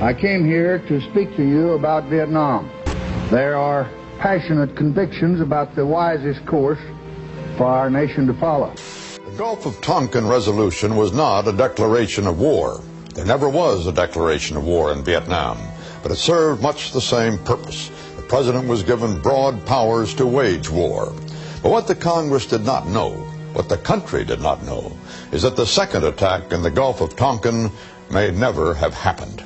I came here to speak to you about Vietnam. There are passionate convictions about the wisest course for our nation to follow. The Gulf of Tonkin resolution was not a declaration of war. There never was a declaration of war in Vietnam, but it served much the same purpose. The president was given broad powers to wage war. But what the Congress did not know, what the country did not know, is that the second attack in the Gulf of Tonkin may never have happened.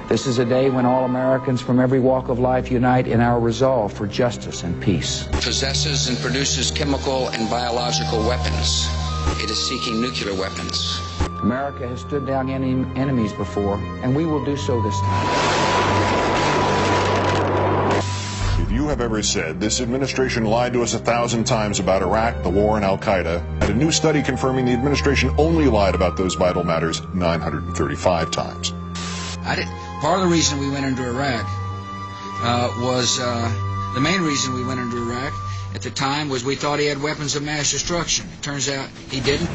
This is a day when all Americans from every walk of life unite in our resolve for justice and peace. Possesses and produces chemical and biological weapons. It is seeking nuclear weapons. America has stood down enemies before, and we will do so this time. If you have ever said this administration lied to us 1,000 times about Iraq, the war, and Al-Qaeda, and a new study confirming the administration only lied about those vital matters 935 times. Part of the reason we went into Iraq the main reason we went into Iraq at the time was we thought he had weapons of mass destruction. It turns out he didn't.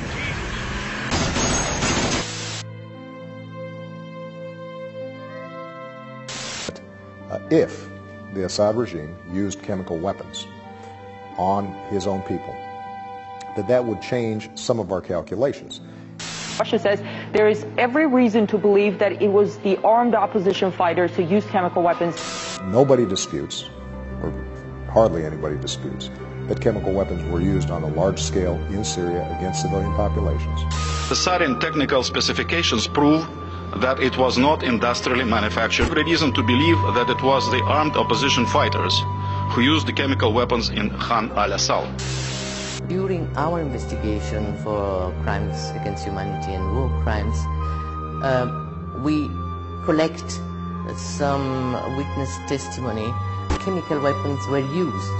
If the Assad regime used chemical weapons on his own people, that would change some of our calculations. Russia says there is every reason to believe that it was the armed opposition fighters who used chemical weapons. Nobody disputes, or hardly anybody disputes, that chemical weapons were used on a large scale in Syria against civilian populations. The Syrian technical specifications prove that it was not industrially manufactured. There is reason to believe that it was the armed opposition fighters who used the chemical weapons in Khan al-Assal. During our investigation for crimes against humanity and war crimes, we collect some witness testimony. Chemical weapons were used,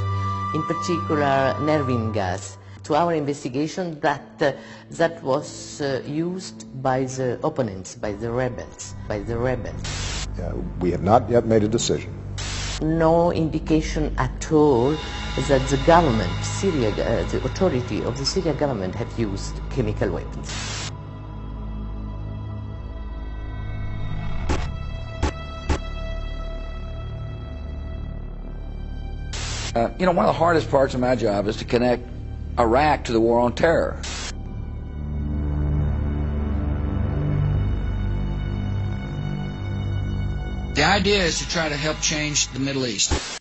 in particular nervine gas. To our investigation, that was used by the opponents, by the rebels. We have not yet made a decision. No indication at all that the government, Syria, the authority of the Syrian government have used chemical weapons. One of the hardest parts of my job is to connect Iraq to the war on terror. The idea is to try to help change the Middle East.